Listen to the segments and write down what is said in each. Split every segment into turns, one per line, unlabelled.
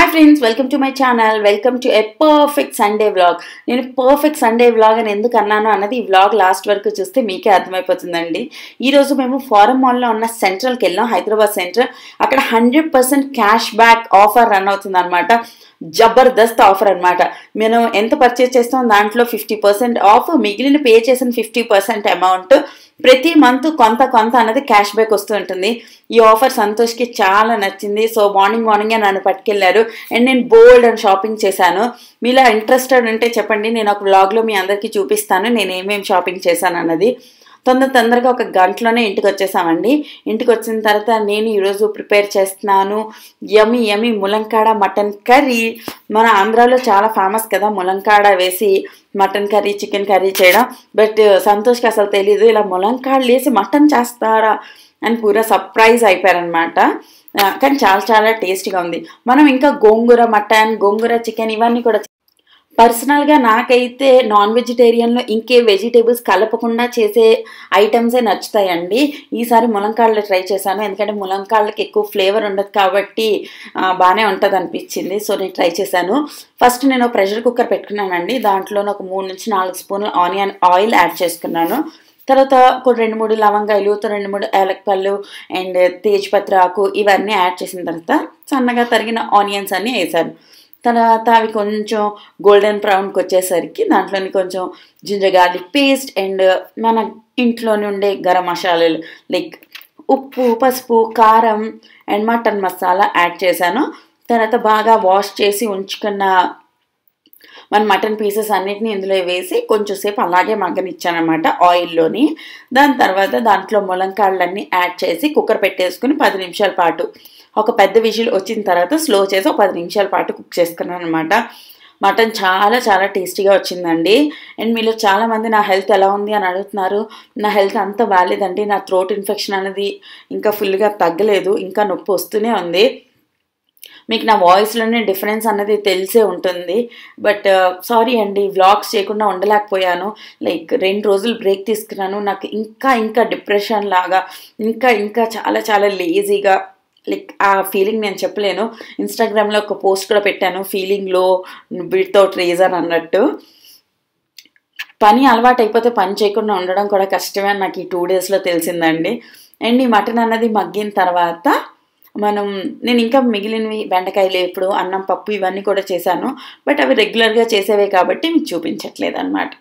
Hi friends, welcome to my channel. Welcome to a perfect Sunday vlog. నేను perfect Sunday vlog అని ఎందుకు అన్నాను అన్నది ఈ వ్లాగ్ లాస్ట్ వరకు చూస్తే మీకే అర్థమైపోతుందండి. ఈరోజు మేము ఫారం మాల్లో ఉన్న సెంట్రల్కి వెళ్ళాం, హైదరాబాద్ సెంట్రల్. అక్కడ 100% క్యాష్ బ్యాక్ ఆఫర్ రన్ అవుతుంది అనమాట. జబర్దస్త్ ఆఫర్ అనమాట. మనం ఎంత పర్చేస్ చేస్తాం దాంట్లో 50% ఆఫ్, మిగిలిన పే చేసిన 50% అమౌంట్ ప్రతి మంత్ కొంత అన్నది క్యాష్ బ్యాక్ వస్తూ ఉంటుంది. ఈ ఆఫర్ సంతోష్కి చాలా నచ్చింది. సో మార్నింగే నన్ను పట్టుకెళ్ళారు అండ్ నేను బోల్డ్ అండ్ షాపింగ్ చేశాను. మీలా ఇంట్రెస్టెడ్ ఉంటే చెప్పండి, నేను ఒక వ్లాగ్లో మీ అందరికీ చూపిస్తాను నేను ఏమేమి షాపింగ్ చేశాను అన్నది. తొందరగా ఒక గంటలోనే ఇంటికి వచ్చేసామండి. ఇంటికి వచ్చిన తర్వాత నేను ఈరోజు ప్రిపేర్ చేస్తున్నాను యమ్మీ ములంకాడ మటన్ కర్రీ. మన ఆంధ్రాలో చాలా ఫేమస్ కదా ములంకాడ వేసి మటన్ కర్రీ, చికెన్ కర్రీ చేయడం. బట్ సంతోష్కి అసలు తెలీదు ఇలా ములంకాడలు వేసి మటన్ చేస్తారా అని పూరా సర్ప్రైజ్ అయిపోయారనమాట. కానీ చాలా టేస్టీగా ఉంది. మనం ఇంకా గోంగూర మటన్, గోంగూర చికెన్ ఇవన్నీ కూడా పర్సనల్గా నాకైతే నాన్ వెజిటేరియన్లో ఇంకే వెజిటేబుల్స్ కలపకుండా చేసే ఐటమ్సే నచ్చుతాయండి. ఈసారి ములంకాడలు ట్రై చేశాను, ఎందుకంటే ములంకాడలకి ఎక్కువ ఫ్లేవర్ ఉండదు కాబట్టి బాగానే ఉంటుంది అనిపించింది. సో నేను ట్రై చేశాను. ఫస్ట్ నేను ప్రెషర్ కుక్కర్ పెట్టుకున్నానండి. దాంట్లో ఒక 3 నుంచి 4 స్పూన్లు ఆనియన్ ఆయిల్ యాడ్ చేసుకున్నాను. తర్వాత ఒక 2-3 లవంగాయలు, 2-3 యాలక్కాయలు అండ్ తేజ్పత్ర ఆకు ఇవన్నీ యాడ్ చేసిన తర్వాత సన్నగా తరిగిన ఆనియన్స్ అన్నీ వేసాను. తర్వాత అవి కొంచెం గోల్డెన్ బ్రౌన్కి వచ్చేసరికి దాంట్లోని కొంచెం జింజర్ గార్లిక్ పేస్ట్ అండ్ మన ఇంట్లోనే ఉండే గరం మసాలాలు లైక్ ఉప్పు, పసుపు, కారం అండ్ మటన్ మసాలా యాడ్ చేశాను. తర్వాత బాగా వాష్ చేసి ఉంచుకున్న మన మటన్ పీసెస్ అన్నిటిని ఇందులో వేసి కొంచెం సేపు అలాగే మగ్గనిచ్చానమాట ఆయిల్లోని. దాని తర్వాత దాంట్లో ములంకాడలన్నీ యాడ్ చేసి కుక్కర్ పెట్టేసుకుని 10 నిమిషాల పాటు, ఒక పెద్ద విజిల్ వచ్చిన తర్వాత స్లో చేసి ఒక 10 నిమిషాల పాటు కుక్ చేసుకున్నాను అనమాట. మటన్ చాలా టేస్టీగా వచ్చిందండి. అండ్ మీలో చాలామంది నా హెల్త్ ఎలా ఉంది అని అడుగుతున్నారు. నా హెల్త్ అంత బాగాలేదండి. నా థ్రోట్ ఇన్ఫెక్షన్ అనేది ఇంకా ఫుల్గా తగ్గలేదు, ఇంకా నొప్పి వస్తూనే ఉంది. మీకు నా వాయిస్లోనే డిఫరెన్స్ అన్నది తెలిసే ఉంటుంది. బట్ సారీ అండి, వ్లాగ్స్ చేయకుండా ఉండలేకపోయాను. లైక్ 2 రోజులు బ్రేక్ తీసుకున్నాను. నాకు ఇంకా డిప్రెషన్ లాగా, ఇంకా చాలా లేజీగా, లైక్ ఆ ఫీలింగ్ నేను చెప్పలేను. ఇన్స్టాగ్రామ్లో ఒక పోస్ట్ కూడా పెట్టాను, ఫీలింగ్ లో వితౌట్ రీజన్ అన్నట్టు. పని అలవాటు అయిపోతే పని చేయకుండా ఉండడం కూడా కష్టమే అని నాకు ఈ 2 డేస్లో తెలిసిందండి. అండ్ ఈ మటన్ అన్నది మగ్గిన తర్వాత నేను ఇంకా మిగిలినవి బెండకాయలు, ఎప్పుడు అన్నం, పప్పు ఇవన్నీ కూడా చేశాను. బట్ అవి రెగ్యులర్గా చేసేవే కాబట్టి మీకు చూపించట్లేదు అనమాట.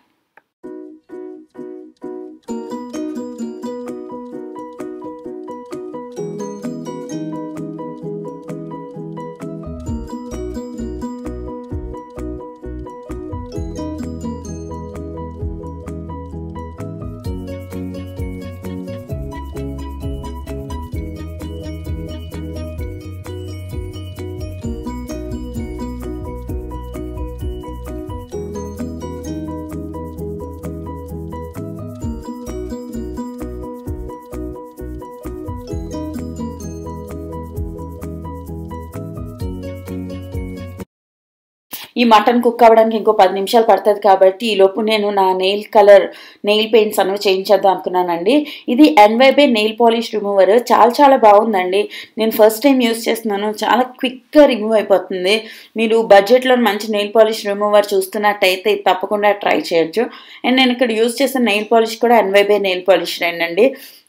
ఈ మటన్ కుక్ అవ్వడానికి ఇంకో 10 నిమిషాలు పడుతుంది కాబట్టి ఈలోపు నేను నా నెయిల్ పెయింట్స్ అనేవి చేయించేద్దాం అనుకున్నానండి. ఇది ఎన్వైబే నెయిల్ పాలిష్ రిమూవర్ చాలా బాగుందండి. నేను ఫస్ట్ టైం యూజ్ చేస్తున్నాను. చాలా క్విక్గా రిమూవ్ అయిపోతుంది. మీరు బడ్జెట్లో మంచి నెయిల్ పాలిష్ రిమూవర్ చూస్తున్నట్టయితే తప్పకుండా ట్రై చేయొచ్చు. అండ్ నేను ఇక్కడ యూజ్ చేసిన నెయిల్ పాలిష్ కూడా ఎన్వైబే నెయిల్ పాలిష్ అండి.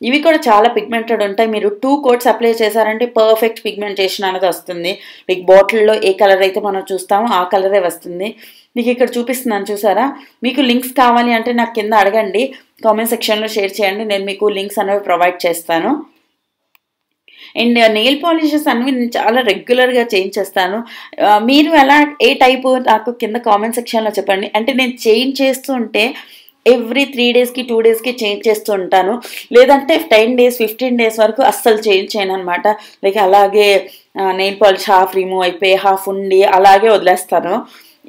ఇవి కూడా చాలా పిగ్మెంటెడ్ ఉంటాయి. మీరు 2 కోట్స్ అప్లై చేశారంటే పర్ఫెక్ట్ పిగ్మెంటేషన్ అనేది వస్తుంది. మీకు బాటిల్లో ఏ కలర్ అయితే మనం చూస్తామో ఆ కలరే వస్తుంది. మీకు ఇక్కడ చూపిస్తున్నాను చూసారా. మీకు లింక్స్ కావాలి అంటే నాకు కింద అడగండి, కామెంట్ సెక్షన్లో షేర్ చేయండి, నేను మీకు లింక్స్ అనేవి ప్రొవైడ్ చేస్తాను. అండ్ నెయిల్ పాలిషెస్ అనేవి నేను చాలా రెగ్యులర్గా చేంజ్ చేస్తాను. మీరు ఏ టైపు నాకు కింద కామెంట్ సెక్షన్లో చెప్పండి. అంటే నేను చేంజ్ చేస్తూ ఉంటే ఎవ్రీ 3 డేస్కి 2 డేస్కి చేంజ్ చేస్తూ ఉంటాను. లేదంటే 10 డేస్ 15 డేస్ వరకు అస్సలు చేంజ్ చేయను అనమాట. లైక్ అలాగే నెయిల్ పాలిష్ హాఫ్ రిమూవ్ అయిపోయి హాఫ్ ఉండి అలాగే వదిలేస్తాను.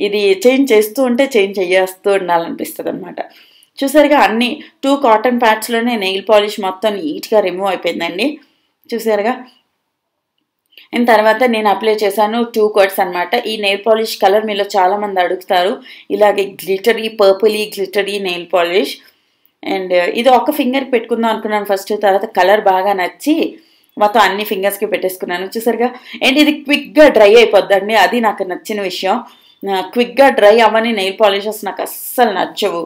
ఇది చేంజ్ చేస్తూ ఉంటే చేంజ్ చేస్తూ ఉండాలనిపిస్తుంది అనమాట. చూసారుగా అన్ని 2 కాటన్ ప్యాడ్స్లోనే నెయిల్ పాలిష్ మొత్తం నీట్గా రిమూవ్ అయిపోయిందండి. చూసారుగా. అండ్ తర్వాత నేను అప్లై చేశాను 2 కోట్స్ అనమాట. ఈ నెయిల్ పాలిష్ కలర్ మీలో చాలామంది అడుగుతారు. ఇలాగే గ్లిటరీ నెయిల్ పాలిష్. అండ్ ఇది ఒక ఫింగర్ పెట్టుకుందాం అనుకున్నాను ఫస్ట్. తర్వాత కలర్ బాగా నచ్చి మొత్తం అన్ని ఫింగర్స్కి పెట్టేసుకున్నాను. చూసారుగా. అండ్ ఇది క్విక్గా డ్రై అయిపోద్దండి, అది నాకు నచ్చిన విషయం. క్విక్గా డ్రై అవ్వని నెయిల్ పాలిషెస్ నాకు అస్సలు నచ్చవు.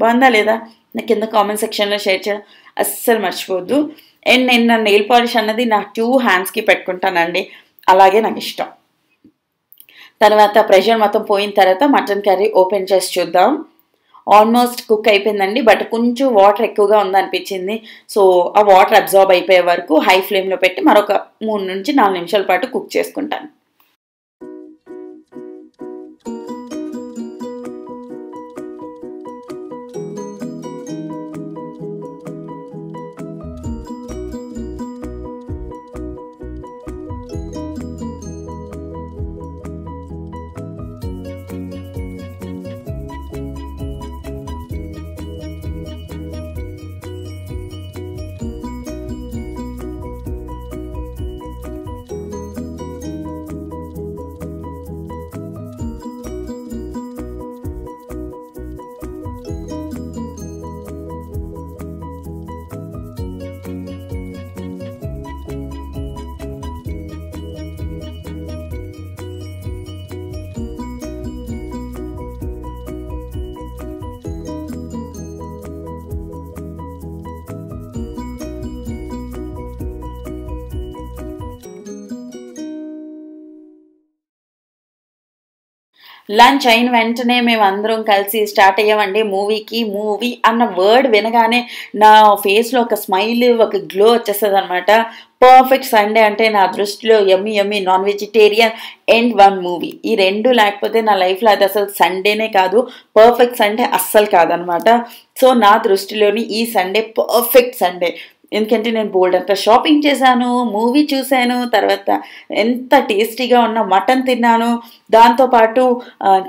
బాగుందా లేదా నా కింద కామెంట్ సెక్షన్లో షేర్ చేయడం అస్సలు మర్చిపోవద్దు. అండ్ నేను నా నెయిల్ పాలిష్ అన్నది నా 2 హ్యాండ్స్కి పెట్టుకుంటానండి, అలాగే నాకు ఇష్టం. తర్వాత ప్రెషర్ మొత్తం పోయిన తర్వాత మటన్ కర్రీ ఓపెన్ చేసి చూద్దాం. ఆల్మోస్ట్ కుక్ అయిపోయిందండి, బట్ కొంచెం వాటర్ ఎక్కువగా ఉందనిపించింది. సో ఆ వాటర్ అబ్జార్బ్ అయిపోయే వరకు హై ఫ్లేమ్లో పెట్టి మరొక 3 నుంచి 4 నిమిషాల పాటు కుక్ చేసుకుంటాను. లంచ్ అయిన వెంటనే మేము అందరం కలిసి స్టార్ట్ అయ్యామండి మూవీకి. మూవీ అన్న వర్డ్ వినగానే నా ఫేస్లో ఒక స్మైల్, ఒక గ్లో వచ్చేస్తుంది అనమాట. పర్ఫెక్ట్ సండే అంటే నా దృష్టిలో యమ్మీ యమ్మీ నాన్ వెజిటేరియన్ అండ్ 1 మూవీ, ఈ 2 లేకపోతే నా లైఫ్లో అది అసలు సండేనే కాదు, పర్ఫెక్ట్ సండే అస్సలు కాదనమాట. సో నా దృష్టిలోని ఈ సండే పర్ఫెక్ట్ సండే. ఎందుకంటే నేను బోల్డ్ అంతా షాపింగ్ చేశాను, మూవీ చూశాను, తర్వాత ఎంత టేస్టీగా ఉన్న మటన్ తిన్నాను, దాంతోపాటు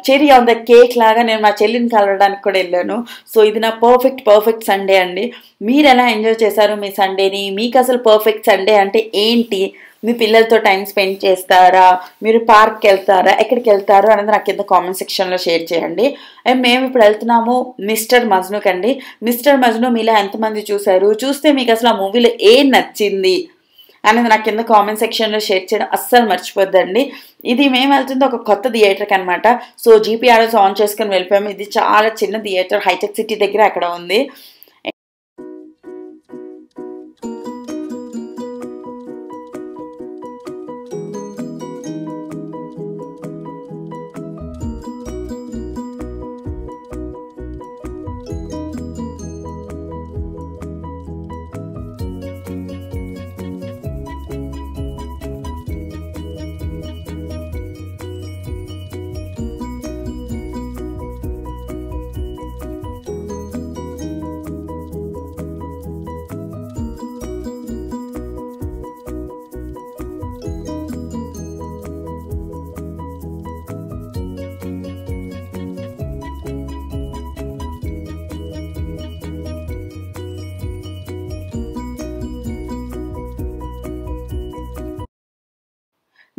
చెరీ ఆన్ ద కేక్ లాగా నేను మా చెల్లిని కలవడానికి కూడా వెళ్ళాను. సో ఇది నా పర్ఫెక్ట్ సండే అండి. మీరు ఎలా ఎంజాయ్ చేశారు మీ సండేని? మీకు అసలు పర్ఫెక్ట్ సండే అంటే ఏంటి? మీ పిల్లలతో టైం స్పెండ్ చేస్తారా, మీరు పార్క్కి వెళ్తారా, ఎక్కడికి వెళ్తారు అనేది నాకు కింద కామెంట్ సెక్షన్లో షేర్ చేయండి. అండ్ మేము ఇప్పుడు వెళ్తున్నాము మిస్టర్ మజ్నుకి అండి. మిస్టర్ మజ్ను మీలో ఎంతమంది చూశారు, చూస్తే మీకు అసలు ఆ మూవీలో ఏం నచ్చింది అనేది నాకు కింద కామెంట్ సెక్షన్లో షేర్ చేయడం అస్సలు మర్చిపోద్దండి. ఇది మేము వెళ్తుంది ఒక కొత్త థియేటర్కి అనమాట. సో జీపీఆర్ఎస్ ఆన్ చేసుకుని వెళ్ళిపోయాము. ఇది చాలా చిన్న థియేటర్, హైటెక్ సిటీ దగ్గర అక్కడ ఉంది.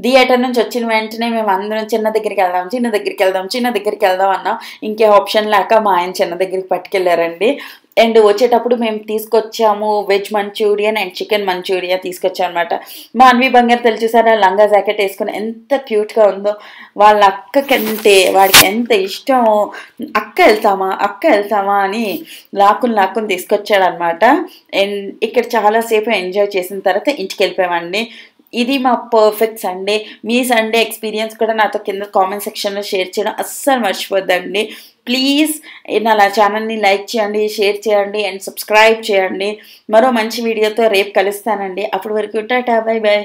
థియేటర్ నుంచి వచ్చిన వెంటనే మేము అందరం చిన్న దగ్గరికి వెళ్దాం అన్నాం. ఇంకే ఆప్షన్ లేక మా ఆయన చిన్న దగ్గరికి పట్టుకెళ్ళారండి. అండ్ వచ్చేటప్పుడు మేము తీసుకొచ్చాము veg Manchurian and chicken Manchurian తీసుకొచ్చాం అనమాట. మా అన్వి బంగారు తెలుసు చూసారా, లంగా జాకెట్ వేసుకుని ఎంత క్యూట్గా ఉందో. వాళ్ళ అక్కకంటే వాడికి ఎంత ఇష్టమో, అక్క వెళ్తామా అని లాక్కుని తీసుకొచ్చాడు అనమాట. అండ్ ఇక్కడ చాలాసేపు ఎంజాయ్ చేసిన తర్వాత ఇంటికి వెళ్ళిపోయామండి. ఇది మా పర్ఫెక్ట్ సండే. మీ సండే ఎక్స్పీరియన్స్ కూడా నాతో కింద కామెంట్ సెక్షన్లో షేర్ చేయడం అస్సలు మర్చిపోద్దండి. ప్లీజ్ నా ఛానల్ని లైక్ చేయండి, షేర్ చేయండి అండ్ సబ్స్క్రైబ్ చేయండి. మరో మంచి వీడియోతో రేపు కలుస్తానండి. అప్పటి వరకు టాటా, బై బై.